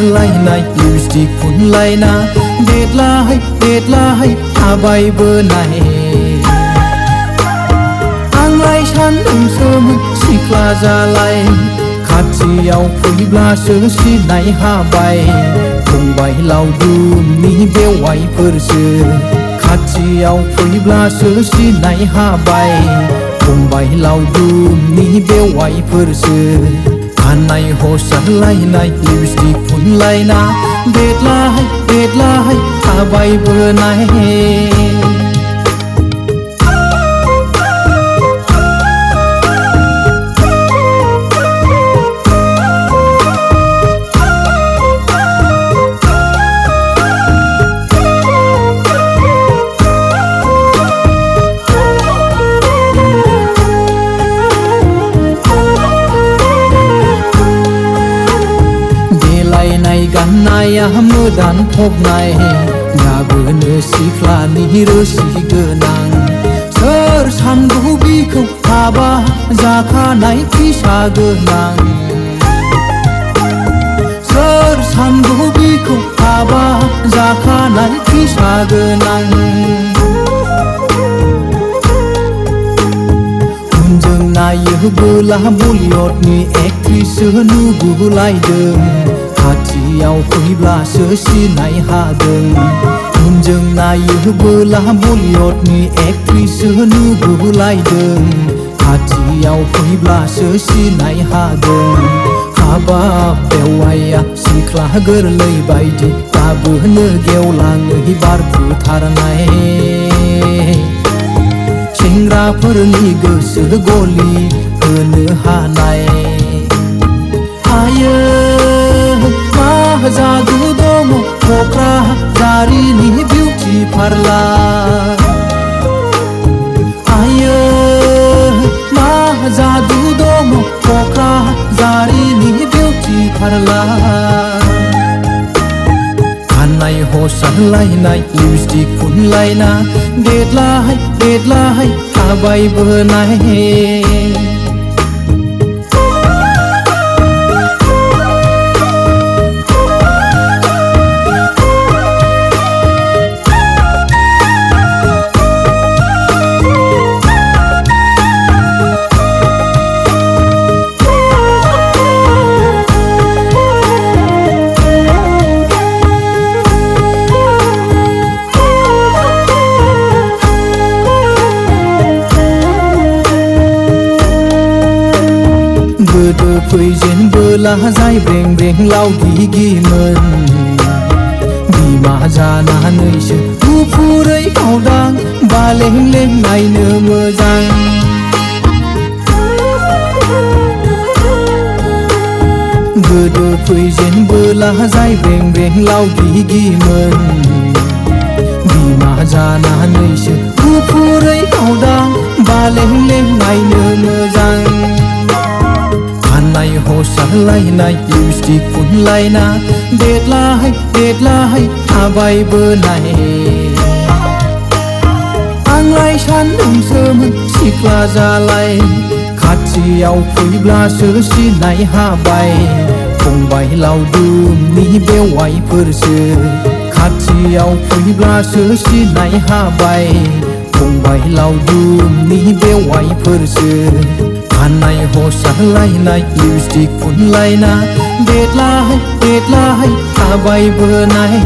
सारलायनाय lipstick फुनलायना देदलाहाय थाबायबोनाय आंलाय सान्दोंसोमोन सिख्ला जालाय खाथियाव फैब्लासो सिनाय हाबाय फंबाय लावदुमनि बेवाइफोरसो खाथियाव फैब्लासो सिनाय हाबाय फंबाय लावदुमनि बेवाइफोरसो खानाय हसारलायनाय लिपस्टिक फुनलायना देदलाहाय थाबायबोनाय गाननाया मोदान फबनाय गाबोनो सिख्लानि रोसि गोनां सोर सानगौ बिखौ हाबा जाखानाय फिसा गोनां सोर सानगौ बिखौ हाबा जाखानाय फिसा गोनां उनजों नायोबोला बलिउडनि एक्ट्रेस नुगुलायदों खाथियाव फैब्लासो सिनाय हादों उनजों नायोबोला बलिउडनि एक्ट्रेस नुगुलायदों खाथियाव फैब्लासो सिनाय हादों हाबाब बेवाइया सिख्ला गोरलै बायदि दाबोनो गेवलाङै बारफुथारनाय सेंग्राफोरनि गोसो गलि होनो हानाय आयो मा जादु दङ क'क्राझारिनि बिउटि पार्लार आयो मा जादु दङ क'क्राझारिनि बिउटि पार्लार खानाय हसारलायनाय लिपस्टिक फुनलायना देदलाहाय थाबायबोनाय गोदो फैजेनबोला जायब्रें ब्रें लावगिगिमोन बिमा जानानैसो गुफुरै गावदां बालें-लें नायनो मोजां गोदो फैजेनबोला जायब्रें ब्रें लावगिगिमोन बिमा जानानैसो गुफुरै गावदां बालें-लें नायनो मोजां खानाय हसारलायनाय लिपस्टिक फुनलायना देदलाहाय थाबायबोनाय आंलाय सान्दोंसोमोन सिख्ला जालाय खाथियाव फैब्लासो सिनाय हाबाय फंबाय लावदुमनि बेवाइफोरसो खाथियाव फैब्लासो सिनाय हाबाय फंबाय लावदुमनि बेवाइफोरसो खानाय हसारलायनाय लिपस्टिक फुनलायना देदलाहाय थाबायबोनाय